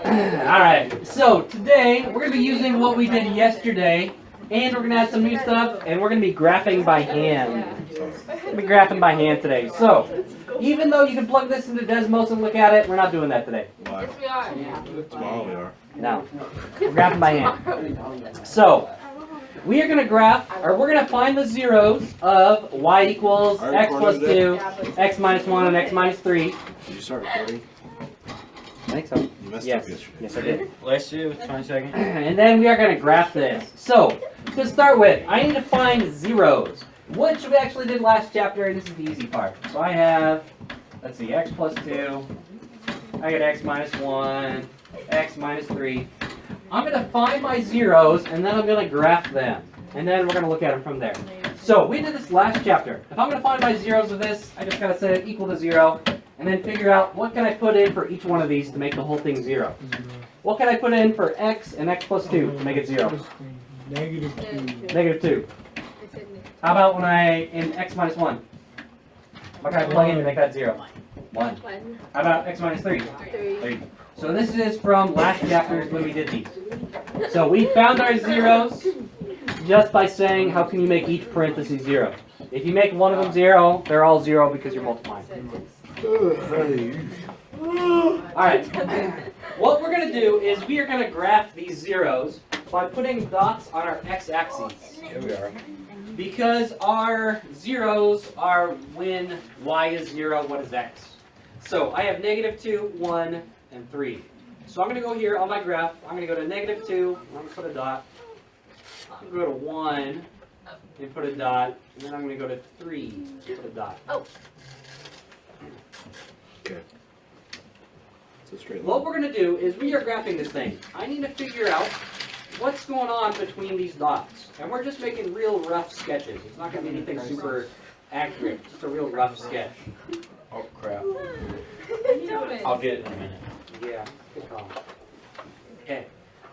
Alright, so today we're going to be using what we did yesterday, and we're going to add some new stuff, and we're going to be graphing by hand. We're going to be graphing by hand today. So, even though you can plug this into Desmos and look at it, we're not doing that today. Why? Yes, we are. Tomorrow we are. No. We're graphing by hand. So, we are going to graph, or we're going to find the zeros of y equals x plus 2, x minus 1, and x minus 3. Did you start recording? I think so. You messed Yes. up yesterday. Yes, I did. Let's do it. 20 seconds. And then we are going to graph this. So, to start with, I need to find zeros, which we actually did last chapter, and this is the easy part. So I have, let's see, x plus 2, I got x minus 1, x minus 3. I'm going to find my zeros, and then I'm going to graph them. And then we're going to look at them from there. So, we did this last chapter. If I'm going to find my zeros of this, I just got to set it equal to 0. And then figure out what can I put in for each one of these to make the whole thing 0. What can I put in for x and x plus 2 to make it 0? Negative 2. Negative 2. How about when in x minus 1? What can I plug in to make that 0? 1. How about x minus 3? 3. So this is from last chapters when we did these. So we found our zeros just by saying how can you make each parenthesis 0. If you make one of them 0, they're all 0 because you're multiplying. Alright, what we're going to do is we are going to graph these zeros by putting dots on our x-axis. Here we are. Because our zeros are when y is 0, what is x? So I have negative 2, 1, and 3. So I'm going to go here on my graph. I'm going to go to negative 2, I'm going to put a dot. I'm going to go to 1 and put a dot. And then I'm going to go to 3 and put a dot. Oh. Okay. It's a straight line. What we're going to do is we are graphing this thing. I need to figure out what's going on between these dots. And we're just making real rough sketches. It's not going to be anything super accurate. Just a real rough sketch. Oh, crap. I'll I'll get it in a minute. Yeah, good call. Okay.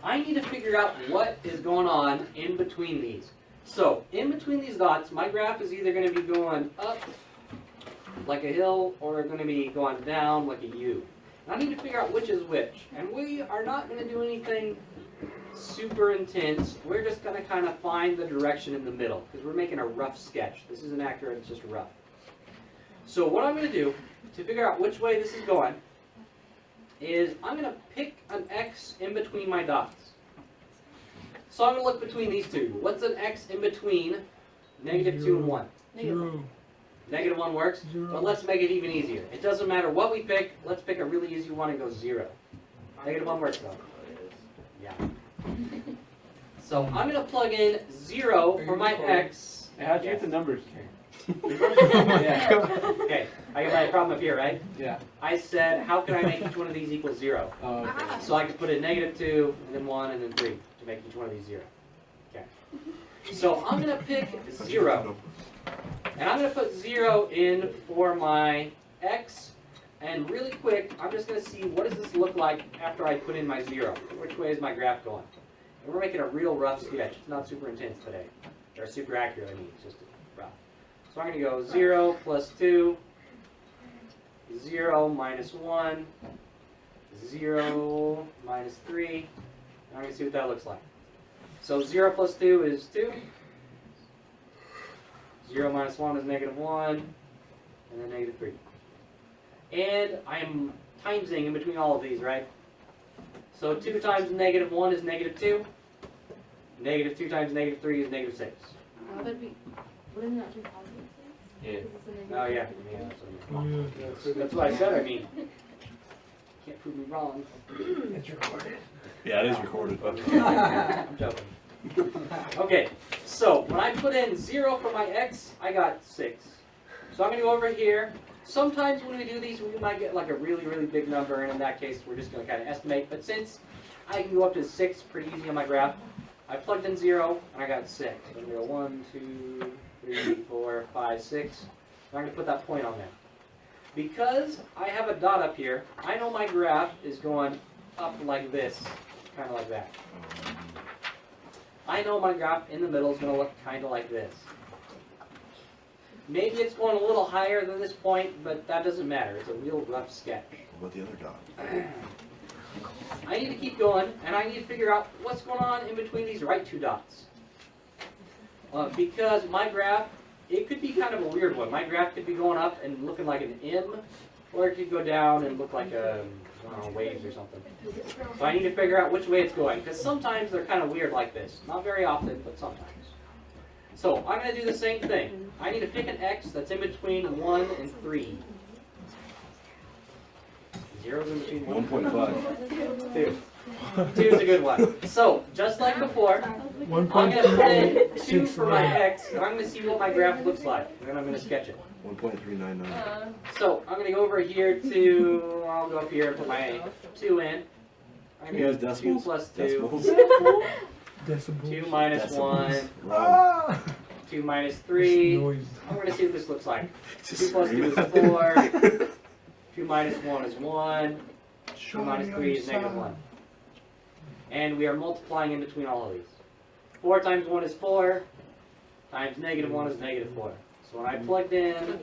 I need to figure out what is going on in between these. So, in between these dots, my graph is either going to be going up like a hill or going to be going down like a U. And I need to figure out which is which. And we are not going to do anything super intense. We're just going to kind of find the direction in the middle because we're making a rough sketch. This isn't accurate, it's just rough. So what I'm going to do to figure out which way this is going is I'm going to pick an X in between my dots. So I'm going to look between these two. What's an X in between negative 2 and 1? 0. Negative 1 works, but let's make it even easier. It doesn't matter what we pick, let's pick a really easy one and go 0. Negative 1 works though. Yeah. So I'm going to plug in 0 for my X. How'd you get the numbers? Yeah. Okay, I got my problem up here, right? Yeah. I said, how can I make each one of these equal 0? So I could put in negative 2, and then 1, and then 3 to make each one of these 0. Okay. So I'm going to pick 0. And I'm going to put 0 in for my X. And really quick, I'm just going to see what does this look like after I put in my 0. Which way is my graph going? And we're making a real rough sketch. It's not super intense today. Or super accurate, I mean. It's just rough. So I'm going to go 0 plus 2, 0 minus 1, 0 minus 3. And I'm going to see what that looks like. So 0 plus 2 is 2. 0 minus 1 is negative 1. And then negative 3. And I am timesing in between all of these, right? So 2 times negative 1 is negative 2. Negative 2 times negative 3 is negative 6. Wouldn't that be positive? Yeah. Oh, yeah. That's what I said, I mean. Can't prove me wrong. It's recorded. Yeah, it is recorded. I'm joking. Okay, so when I put in 0 for my X, I got 6. So I'm going to go over here. Sometimes when we do these, we might get like a really, really big number, and in that case, we're just going to kind of estimate. But since I can go up to 6 pretty easy on my graph, I plugged in 0, and I got 6. So I'm going to go 1, 2, 3, 4, 5, 6. And I'm going to put that point on there. Because I have a dot up here, I know my graph is going up like this, kind of like that. I know my graph in the middle is going to look kind of like this. Maybe it's going a little higher than this point, but that doesn't matter. It's a real rough sketch. What about the other dot? I need to keep going, and I need to figure out what's going on in between these right two dots. Because my graph, it could be kind of a weird one. My graph could be going up and looking like an M, or it could go down and look like a, I don't know, waves or something. So I need to figure out which way it's going, because sometimes they're kind of weird like this. Not very often, but sometimes. So I'm going to do the same thing. I need to pick an X that's in between 1 and 3. Zero's in between 1 and 1.5. 2. 2 is a good one. So, just like before, I'm going to put in 2 for my X, and I'm going to see what my graph looks like, and then I'm going to sketch it. 1.399. So, I'm going to go over here to, I'll go up here and put my 2 in. I'm Can going you to use go 2 decimals? plus 2. Decimals? Decibels. 2 minus Decimals. 1. Ah! 2 minus 3. Noise. I'm going to see what this looks like. 2 Just plus 2 is scream. 4. 2 minus 1 is 1. 2 minus 3 is negative 1. And we are multiplying in between all of these. 4 times 1 is 4, times negative 1 is negative 4. So when I plugged in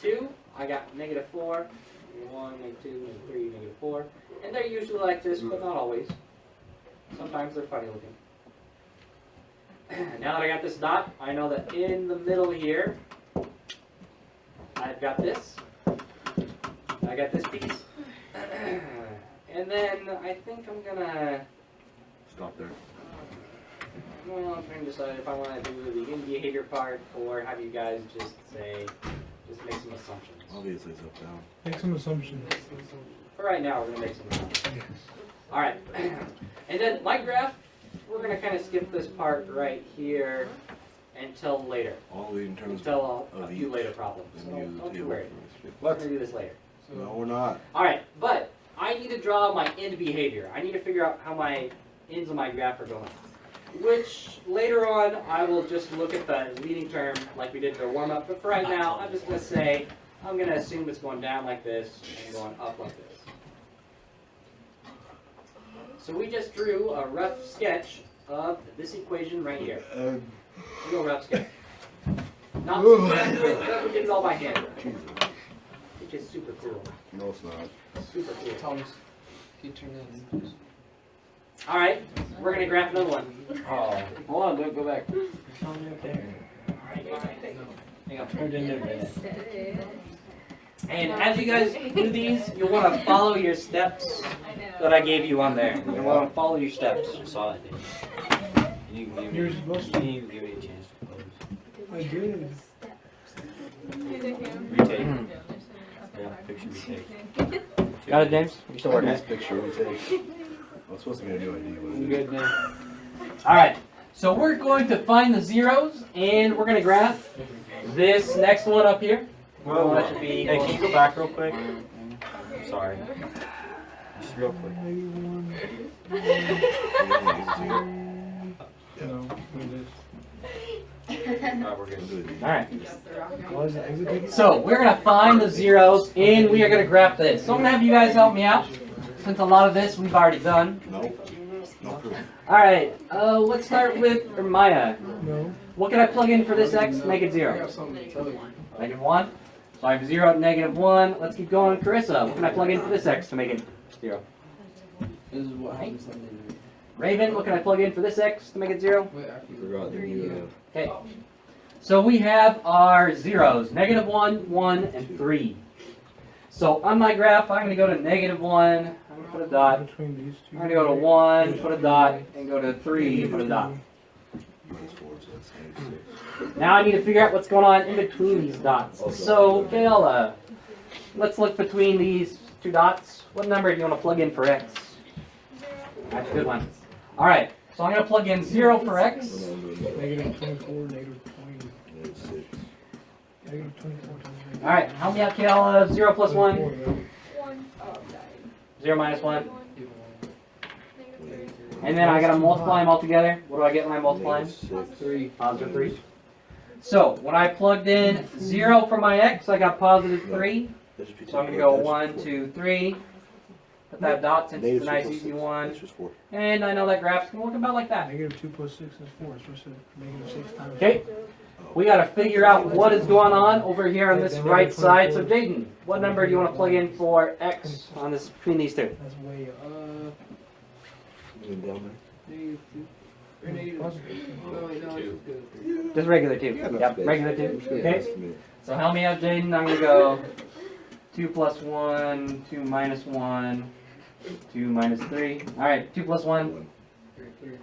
2, I got negative 4, negative 1, negative 2, negative 3, negative 4. And they're usually like this, but not always. Sometimes they're funny looking. Now that I got this dot, I know that in the middle here, I've got this. I got this piece. And then I think I'm gonna, Stop there. well, I'm trying to decide if I want to do the in behavior part or have you guys just say, just make some assumptions. Obviously it's up down. Make some assumptions. For right now, we're gonna make some assumptions. All right, and then my graph, we're gonna kind of skip this part right here until later, All the in terms until a of few each, later problems. So then use the don't you table worry. for We're What? gonna do this later. No, we're not. All right, but I need to draw my end behavior. I need to figure out how my ends of my graph are going. Which later on I will just look at the leading term like we did for warm up. But for right now, I'm just gonna say I'm gonna assume it's going down like this and going up like this. So we just drew a rough sketch of this equation right here. A real rough sketch. Not too bad, but we did it all by hand, which is super cool. No, it's not. Super cool. Thomas, can you turn that in? All right, we're gonna graph another one. Oh, hold on, don't go back. Hang on. Turned into a minute. And as you guys do these, you'll want to follow your steps that I gave you on there. You'll want to follow your steps. I saw it. You didn't give You're me, supposed you to. didn't even give me a chance to close. I did. Retake. Yeah, picture retake. Got it, James? You still working? This picture we take. I'm supposed to get a new idea. What You it is. good now? All right. So we're going to find the zeros, and we're going to graph this next one up here. Whoa, That should be. Hey, can you go back real quick? I'm sorry. Just real quick. No, it is. Alright, we're good. All right. Why is it exit ticket? So we're going to find the zeros, and we are going to graph this. So I'm going to have you guys help me out, since a lot of this we've already done. Nope. No proof. All right. Let's start with Maya. No. What can I plug in for this x to make it I 0? got something to tell you. Negative 1. So I have 0 at negative 1. Let's keep going. Carissa, what can I plug in for this x to make it 0? This is what happens Sunday night. Raven, what can I plug in for this x to make it 0? Wait, after you. Forgot that you Okay. So we have our zeros. Negative 1, 1, and 3. So on my graph, I'm going to go to negative 1. I'm going to put a dot. Between these two. I'm going to go to 1, put a dot, and go to 3, put a dot. minus 4, so that's -6. Now I need to figure out what's going on in between these dots. So, Gail, let's look between these two dots. What number do you want to plug in for x? That's a good one. All right, so I'm going to plug in 0 for x. Negative 24, negative 20. -6. Negative 24 times All right, help me out, Gail. 0 plus 1. 1. 0 minus 1. And then I got to multiply them all together. What do I get when I multiply them? -6. 3. Positive 3. So, when I plugged in 0 for my x, I got positive 3. So I'm going to go 1, 2, 3. Put that dot since it's a nice easy one. That's just 4. And I know that graph's going to look about like that. Negative 2 plus 6 is 4. So it's negative 6 times. Okay, we gotta figure out what is going on over here on this right side. So Jaden, what number do you want to plug in for x on this between these two? That's way up. Even down Negative 2. Or negative. No, wait, no, it's just good. Just regular there? 2. Yeah, enough Yep, space. regular 2. I'm sure Okay. it's me. So help me out, Jaden. I'm gonna go 2 plus 1, 2 minus 1, 2 minus 3. All right, 2 plus 1, One, Right here.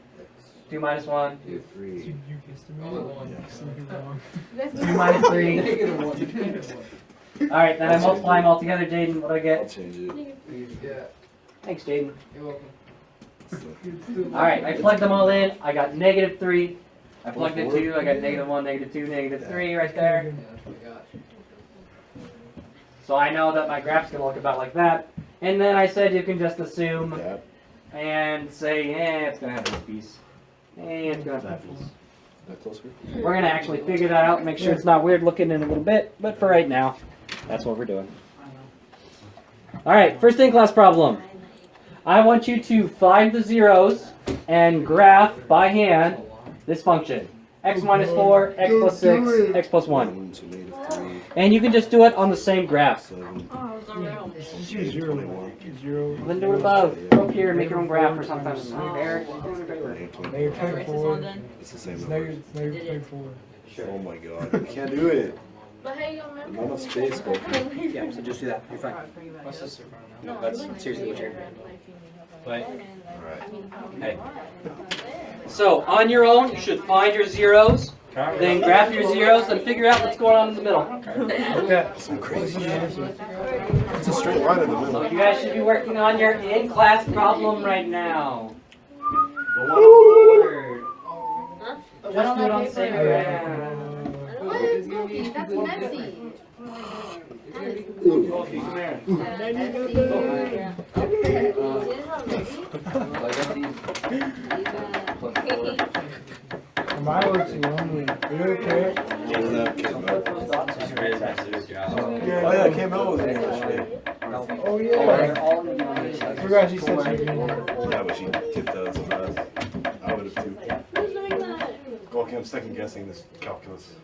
2 minus 1, two, You three. guessed it Oh, wrong. one. Something wrong. 2 minus 3. Negative 1. Negative 1. All right, then I multiply them all together, Jaden. What do I I'll get? change it. Yeah, Thanks, Jaden. you're welcome. All right, I plugged them all in. I got negative 3. I plugged in 2. I got negative 1, negative 2, negative 3 right there. Yeah, that's what I got. So I know that my graph's gonna look about like that. And then I said you can just assume That. and say, it's gonna have this piece. It's gonna have that piece. That closer? We're gonna actually figure that out and make sure it's not weird looking in a little bit. But for right now, that's what we're doing. All right, first in class problem. I want you to find the zeros and graph by hand this function. X minus 4, x plus 6, x plus 1. So negative 3, And you can just do it on the same graph. 7, Just use zero. 21. Zero. Then do it above. Go up here and make your own graph or something. There. Negative 24. Negative 24. It's the same It's number. negative 24. Oh my god. You can't do it. But how you gonna remember? Not enough space, go. Yeah, so just do that. You're fine. My sister found out. No, that's seriously what you're. But Alright. hey, So on your own, you should find your zeros, then graph your zeros, and figure out what's going on in the middle. Okay. So crazy. It's a straight line in the So middle. you guys should be working on your in-class problem right now. The one on the board. Just do it on the same graph. What? Smokey, that's messy. Mine looks lonely. Are you okay? Doesn't have Kim out. just really nice to do your job. Oh yeah, Kim out was in yesterday. Oh yeah. I forgot she said she did. Yeah, but she tipped out so fast. I would have too. Who's doing that? Okay, I'm second guessing this calculus.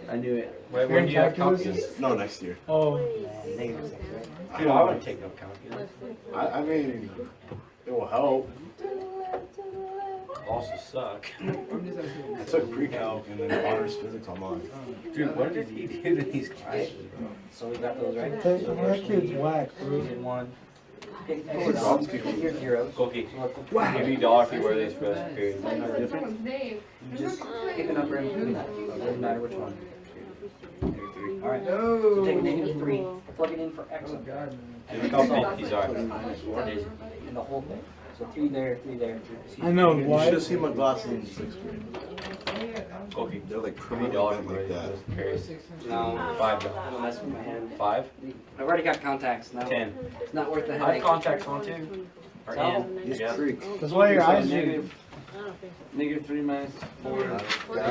I knew it. Wait, You're in when do you have calculus? calculus? No, next year. Oh. Dude, I wouldn't take no calculus. I mean, it will help. Also suck. I'm just asking. I took pre-calc and then honors physics online. Dude, what did he do to these classes, bro? So we got those right. That kid's whack, bro. One. He drops people. Here's zeros. Cookie. Give you $1 if you wear these for the rest period. Someone's name. Just pick a number and do that. It doesn't matter which one. Alright. No. So take negative 3, plug it in for x Oh God, man. Dude, look how big these are. in the whole thing. So 3 there, 3 there. I know You why. should have seen my glasses in 6th grade. Cookie. They're like Give me permanent $1 bent for like that. this period. No. $5. Don't mess with my hand. 5? I've already got contacts now. 10. It's not worth the I have headache. contacts on too. Or in. These Yeah. creaks. That's why your eyes are. Negative. Negative 3 minus 4. Da,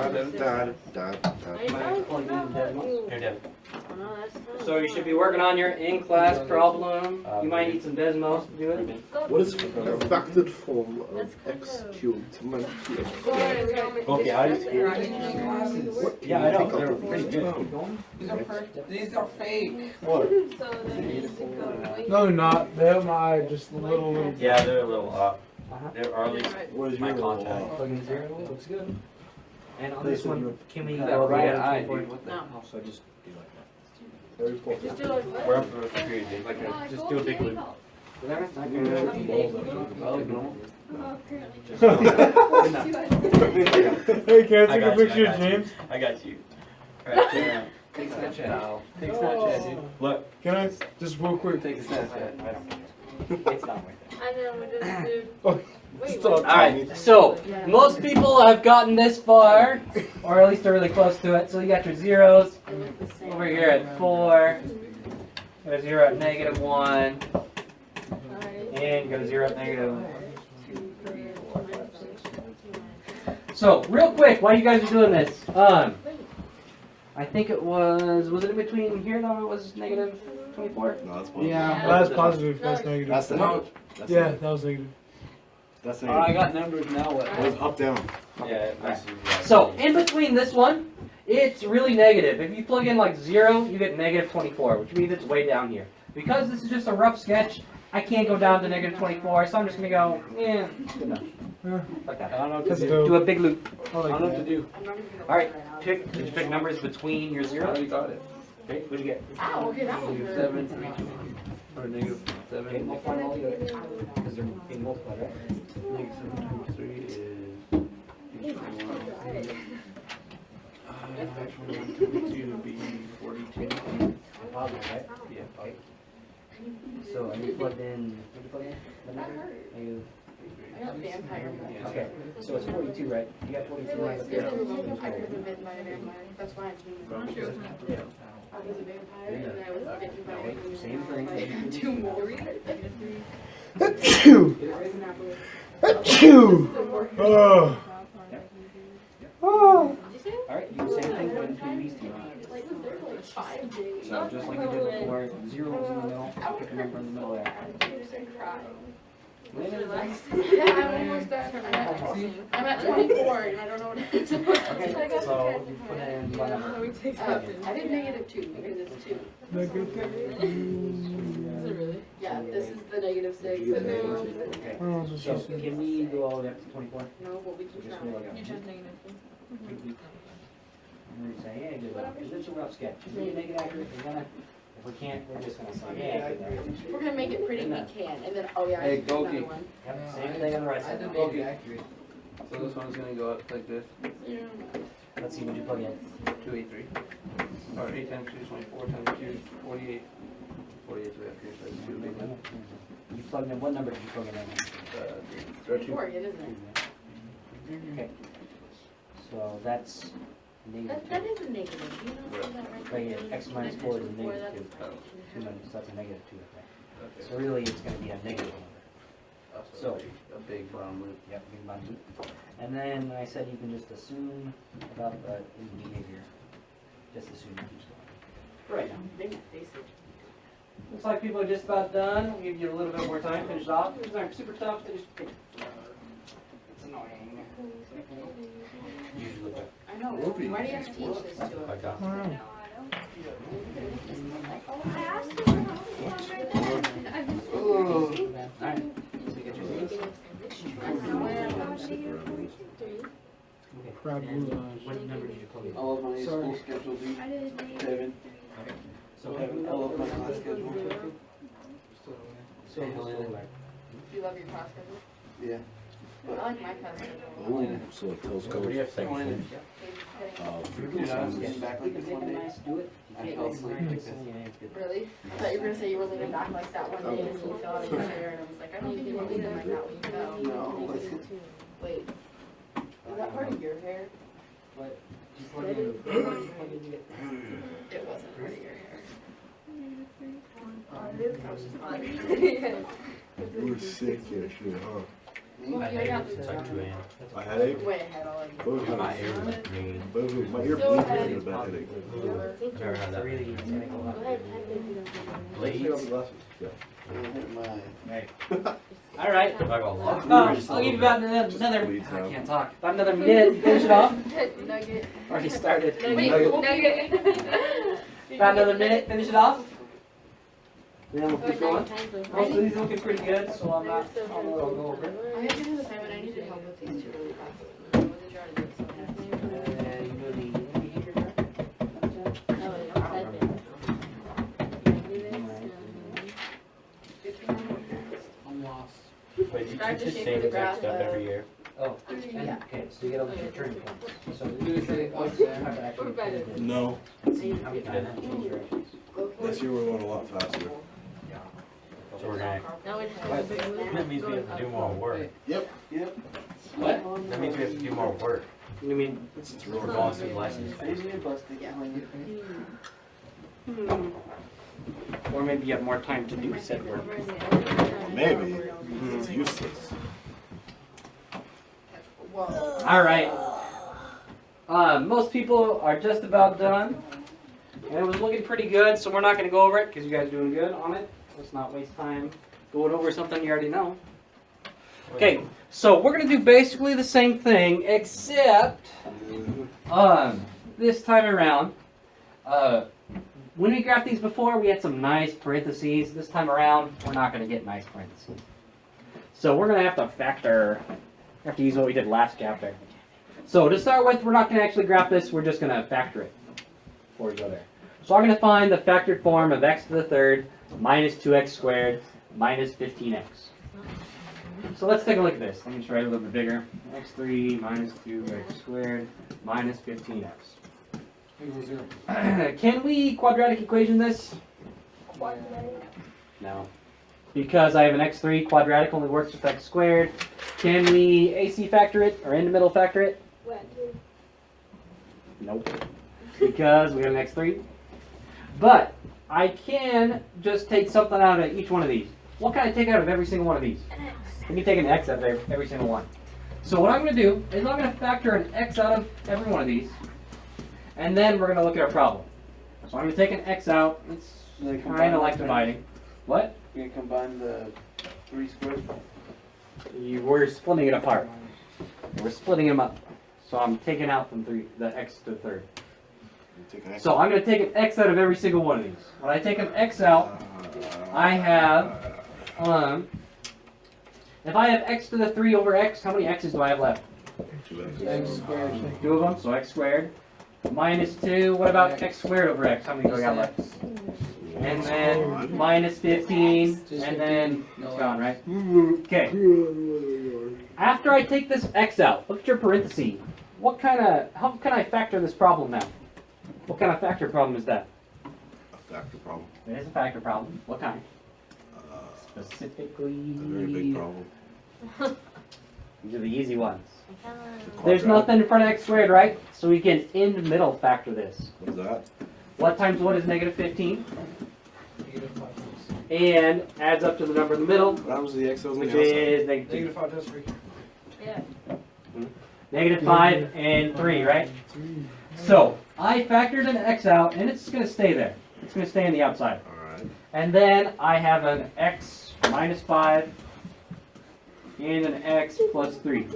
da, da, da, da. Here, Deb. So you should be working on your in-class problem. You might need some Desmos to do it. What is a factored form of x cubed minus 2x? Okay, how do you? Yeah, I know. They're pretty good. These are fake. What? No, not. They have my eye just a little. Yeah, they're a little up. Uh-huh. They're or at least What is my your contact. Plug in 0, looks good. And on They this said one, you- can we That go right right eye, out dude. What the No. hell? So just do like that. Very cool. Just do like what? We're up for the rest period, dude. Like a- Just do a big loop. Whatever. Hey, can I I take a got you, picture I of got you. James? I got you. Alright, check it out. Take Snapchat. No. Take Snapchat, dude. Look. Can I? Just real quick. Take a Snapchat. I don't care. It's not worth it. I know, we just do. Oh, Wait, stop. what? Alright, so most people have gotten this far, or at least they're really close to it. So you got your zeros over here at 4, you got a 0 at negative 1, and you got a 0 at negative 2, 3, 4, 5, 6, 7, 8. So real quick, while you guys are doing this, I think it was it in between here? No, it was negative 24. No, that's positive. Yeah. That's positive. That's negative. That's the No. That's Yeah, the- that was negative. That's I the got numbers now. What? It was up down. Yeah, it messes you up. So in between this one It's really negative. If you plug in like 0, you get negative 24, which means it's way down here. Because this is just a rough sketch, I can't go down to negative 24, so I'm just going to go, yeah, good enough. Like that. I don't know what That's to do. dope. Do a big loop. I I like don't know what to that. do. Alright, did you pick numbers between your I 0? already got it. Okay, what'd you get? Ow, okay, that was Negative good. 7, 3, 2, or negative Okay, 7. multiply them all together. Because they're being multiplied, right? Negative 7 times 3 is. Actually, 122 would be 42. Positive, right? Yeah. Okay. So, I need plugged in, what did you plug in? The number? Negative. I got vampire. Okay, so it's 42, right? You got 42 right up I there. could have been bitten by a vampire. That's why I'm doing From- it. I was a vampire and then I was bitten by a vampire. Same thing. I had 2 more. Achoo! Achoo! Oh. Oh. Alright, do the same thing but between these two. Like, was there like 5 days? So just like you did before, 0's in the middle, pick a number in the middle there. Yeah, I'm almost done. I'm at 24 and I don't know what it's Okay, so you put in what number? I did negative 2 because it's 2. Yeah, this is the negative 6. And then, Okay, Oh, that's what so she said. can we go all the way up to 24? no, but we can Just try. go like that. And we say, yeah, good luck, because it's a rough sketch. If we can make it accurate, we're gonna, if we can't, we're just gonna say, yeah, good luck. If we're gonna make it pretty, we can. And then, oh yeah, I Hey, should do another Goki. one. Yep, same thing on the right side. Okay. So this one's gonna go up like this. Yeah. Let's see what you plug in. 283. Or 8 times 2 is 24 times 2 is 48. 48 is way up here, so it's 2 big one. You plugged in, what number did you plug in? 24, it isn't it? Okay. So that's negative That 2. is a negative. You know that right? Right here, x minus 4 is a Four, negative 2. that's- 2 minus, that's a negative 2 right there. Okay. So really, it's gonna be a negative number. So a big brown loop. Yep, big bang loop. And then I said you can just assume about the behavior. Just assume it keeps going. For right now. They might face it. Looks like people are just about done. We'll give you a little bit more time to finish it off. These aren't super tough. They just take it's annoying. Usually, I know. Whoopee. Why do you have to teach this to like us? that. Alright. So you get your Z's. Okay. Crab And blue what number did you plug in? All of my Sorry. school schedules be I did 7. So Kevin, All of my class schedules. so Helen, Do you love your class schedule? Yeah. I like my class schedule. So it tells What do you have to Go in. Dude, I was getting back you like can this take a one day. nice, do it. I You fell can't asleep. make it nice, yeah, it's good. Really? I thought you were gonna say you were leaning back like that one day and you fell out of your chair and I was like, I don't think you were leaning like that when you fell. No. Wait. Is that part of your hair? What? You plug in, you plug in, you get. It wasn't part of your hair. I was just fun. You were sick yesterday, huh? My headache, it's like 2 a.m. A headache? Way ahead already. Boo-hoo. My ear was green. Boo-hoo. My ear So bleeds when I heavy. get a bad headache. I've never had that. Really, it's gonna go up. Blades. Yeah. Right. All right. I got a lot. I'll give you about another. Bleeds I now. can't talk. About another minute. Finish it off. Nugget. Already started. Wait, nugget. About another minute. Finish it off. Then we'll keep going. Most of these are looking pretty good, so I'm not. I'll go over it. I have to do this assignment. I needed help with these two really fast. What did you already do? You know the behavior chart? I'm lost. Wait, you Start teach to the shape same the exact graph stuff of- every year? Oh, Yeah. okay, so you get all the turning points. So Do it like what's there? No. see how many times that change directions. This year we're going a lot faster. So we're gonna, that means we have to do more work. Yep. What? That means we have to do more work. You mean? We're going through lessons Maybe faster. a busted. Or maybe you have more time to do said work. Maybe. It's useless. Whoa. All right. Most people are just about done. And it was looking pretty good, so we're not going to go over it because you guys are doing good on it. Let's not waste time going over something you already know. Okay, so we're going to do basically the same thing, except this time around, when we graphed these before, we had some nice parentheses. This time around, we're not going to get nice parentheses. So we're going to have to factor, have to use what we did last chapter. So to start with, we're not going to actually graph this, we're just going to factor it before we go there. So I'm going to find the factored form of x to the third minus 2x squared minus 15x. So let's take a look at this. Let me try it a little bit bigger. x3 minus 2x squared minus 15x. Can we quadratic equation this? No. Because I have an x3, quadratic only works with x squared. Can we AC factor it, or in the middle factor it? Nope. Because we have an x3. But I can just take something out of each one of these. What can I take out of every single one of these? Let me take an x out of every single one. So what I'm going to do is I'm going to factor an x out of every one of these. And then we're going to look at our problem. So I'm going to take an x out. It's kind of like dividing. What? You can combine the 3 squares. We're splitting it apart. We're splitting them up. So I'm taking out from the x to the third. So I'm going to take an x out of every single one of these. When I take an x out, I have, if I have x to the 3 over x, how many x's do I have left? X squared. 2 of them, so x squared. Minus 2, what about x squared over x? How many do I got left? And then minus 15, and then it's gone, right? Okay. After I take this x out, look at your parentheses. How can I factor this problem now? What kind of factor problem is that? A factor problem. It is a factor problem. What kind? A Specifically. very big problem. These are the easy ones. The There's quadratic. nothing in front of x squared, right? So we can in the middle factor this. What's that? What times what is negative 15? And adds up to the number in the middle, What happens to the x that was on which the outside? is negative 2. Negative 5 times 3. Yeah. Negative 5 and 3, right? So I factored an x out, and it's going to stay there. It's going to stay on the outside. Alright. And then I have an x minus 5 and an x plus 3.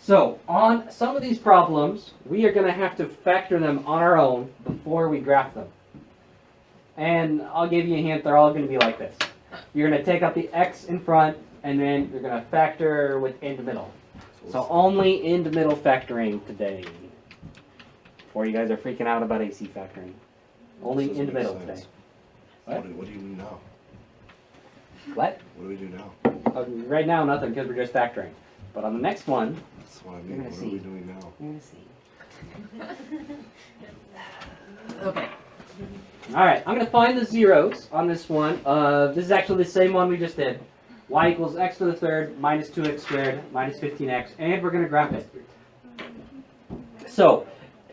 So on some of these problems, we are going to have to factor them on our own before we graph them. And I'll give you a hint, they're all going to be like this. You're going to take out the x in front, and then you're going to factor with in the middle. So only in the middle factoring today. Before you guys are freaking out about AC factoring. Only This in the doesn't middle make today. sense. What? What do you do now? What? What do we do now? Right now, nothing, because we're just factoring. But on the next one, That's what I You're mean. gonna What see. are we doing now? you're going to see. Okay. Alright, I'm going to find the zeros on this one. This is actually the same one we just did. Y equals x to the third minus 2x squared minus 15x. And we're going to graph it. So,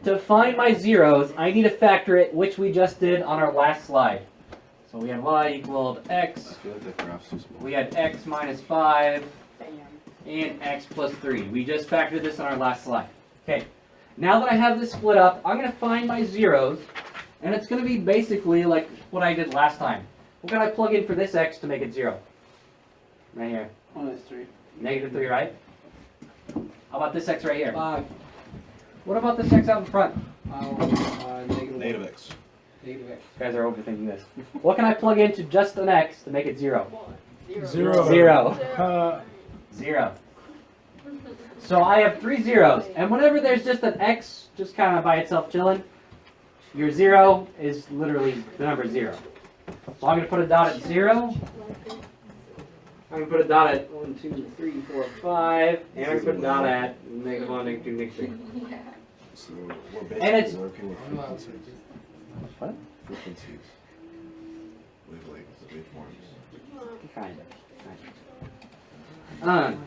to find my zeros, I need to factor it, which we just did on our last slide. So we had y equaled I x. feel like that graph's too small. We had x minus 5. Bam. And x plus 3. We just factored this on our last slide. Okay, now that I have this split up, I'm going to find my zeros, and it's going to be basically like what I did last time. What can I plug in for this x to make it 0? Right here. Minus 3. Negative 3, right? How about this x right here? 5. What about this x out in front? Negative x. Negative x. You guys are overthinking this. What can I plug into just an x to make it 0? 0. 0. 0. So I have 3 zeros, and whenever there's just an x just kind of by itself chilling, your 0 is literally the number 0. So I'm going to put a dot at 0. I'm going to put a dot at 1, 2, 3, 4, 5, and I'm going to put a dot at negative 1, negative 2, negative 3. So we're And basically it's- working with frequencies. What? Frequencies. Wavelengths, waveforms. Kind of.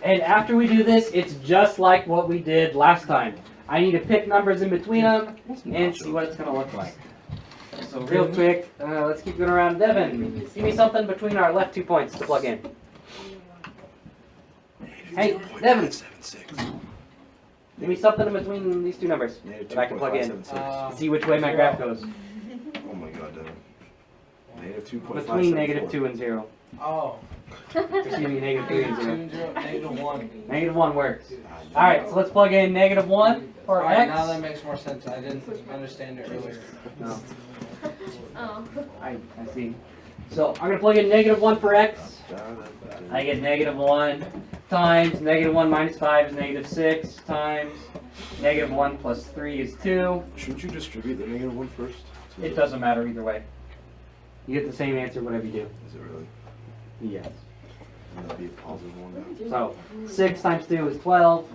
And after we do this, it's just like what we did last time. I need to pick numbers in between them and see what it's going to look like. So real quick, let's keep going around. Devin, give me something between our left 2 points to plug in. Hey, Devin, 2.576. give me something in between these 2 numbers Negative that I can plug in. 2.576. See which way my graph goes. Oh my god, Devin. Negative 2.574. Between negative 2 and 0. Oh. Excuse me, negative 3 and 0. Negative 1. Negative 1 works. Alright, so let's plug in negative 1 or Alright, x. now that makes more sense. I didn't understand it earlier. No, Oh. I see. So I'm gonna plug in -1 for x. I get -1 times -1 minus 5 is -6 times -1 plus 3 is 2. Shouldn't you distribute the -1 first? It doesn't matter either way. You get the same answer whatever you do. Is it really? Yes. Wouldn't that be a positive one now? So 6 times 2 is 12.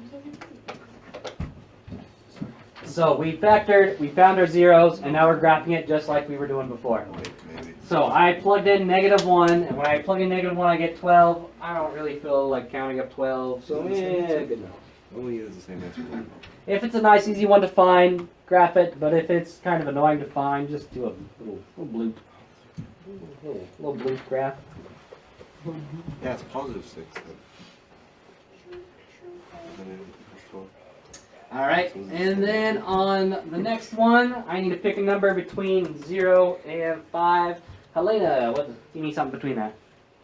So we factored, we found our zeros, and now we're graphing it just like we were doing before. Wait, maybe. So I plugged in -1, and when I plug in -1 I get 12. I don't really feel like counting up 12, so yeah, good enough. Only is the same answer. If it's a nice easy one to find, graph it, but if it's kind of annoying to find, just do a little bloop. Little bloop graph. Yeah, it's +6. Then. Alright, and then on the next one, I need to pick a number between 0 and 5. Helena, you need something between that.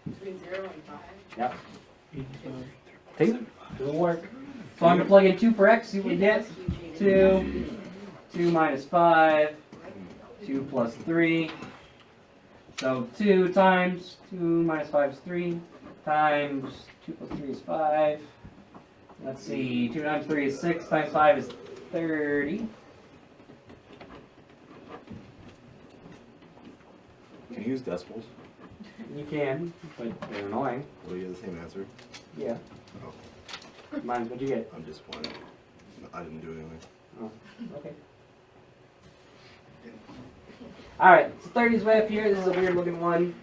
Between 0 and 5. Yep. 2? It'll work. So I'm going to plug in 2 for x, see what we get. 2, 2 minus 5, 2 plus 3. So 2 times 2 minus 5 is 3, times 2 plus 3 is 5. Let's see, 2 times 3 is 6, times 5 is 30. Can you use decimals? You can, but they're annoying. Will you get the same answer? Yeah. Oh. Mine's what'd you get? I'm disappointed. I didn't do anything. Oh, okay. Alright, so 30 is way up here. This is a weird looking one.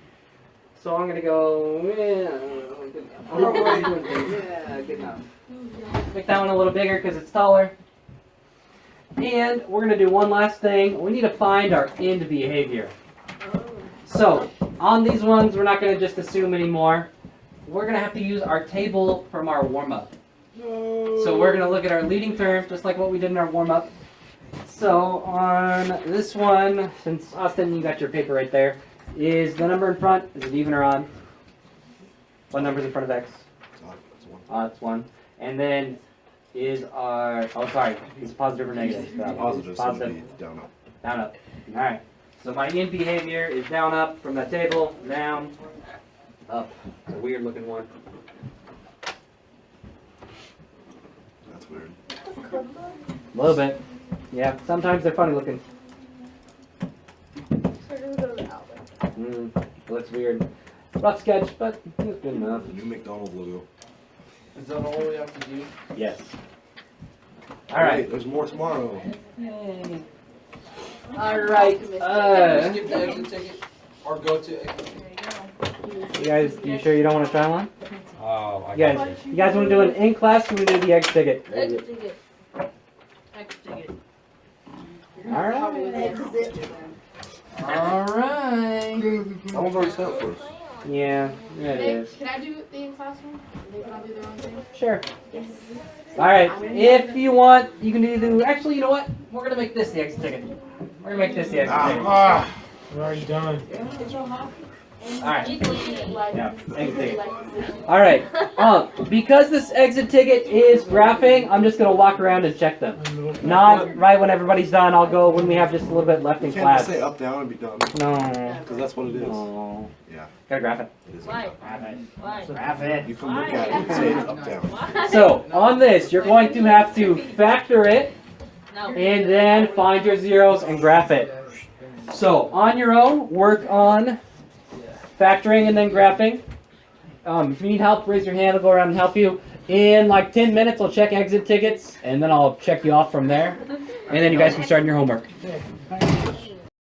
So I'm gonna go, yeah, good enough. Make that one a little bigger because it's taller. And we're gonna do one last thing. We need to find our end behavior. So on these ones, we're not gonna just assume anymore. We're gonna have to use our table from our warm-up. So we're gonna look at our leading terms, just like what we did in our warm-up. So on this one, since Austin, you got your paper right there, is the number in front, is it even or odd? What number's in front of x? It's odd. It's 1. It's 1. And then is our, oh sorry, is positive or negative? Positive, so Positive. it'd be down up. Down up. Alright. So my end behavior is down up from that table, down, up. It's a weird looking one. That's weird. A little bit. Yeah, sometimes they're funny looking. It looks weird. Rough sketch, but it's good enough. The new McDonald's logo. Is that all we have to do? Yes. Wait, Alright. there's more tomorrow. Yay. Alright. Skip the exit ticket or go to exit. You guys, you sure you don't want to try one? Oh, I You got guys, you guys want to do an in class? Or we do the exit ticket? Exit ticket. Exit ticket. Alright. Alright. That one's already set up for us. Yeah, yeah it is. Can I do the in-class one? They can all do their own thing? Sure. Yes. Alright, if you want, you can do, actually, you know what? We're gonna make this the exit ticket. We're gonna make this the exit ticket. Ah, we're already done. Alright. Yeah, exit ticket. Alright, because this exit ticket is graphing, I'm just gonna walk around and check them. Not right when everybody's done, I'll go when we have just a little bit left You in can't class. just say up, down, and be done. No. Because that's what it is. No. Yeah, Gotta graph it. it is. Why? Graph it. Why? Graph it. You can look at it and say it's up, down. So, on this, you're going to have to factor it, No. and then find your zeros and graph it. So, on your own, work on factoring and then graphing. If you need help, raise your hand, I'll go around and help you. In like 10 minutes, I'll check exit tickets, and then I'll check you off from there. And then you guys can start on your homework.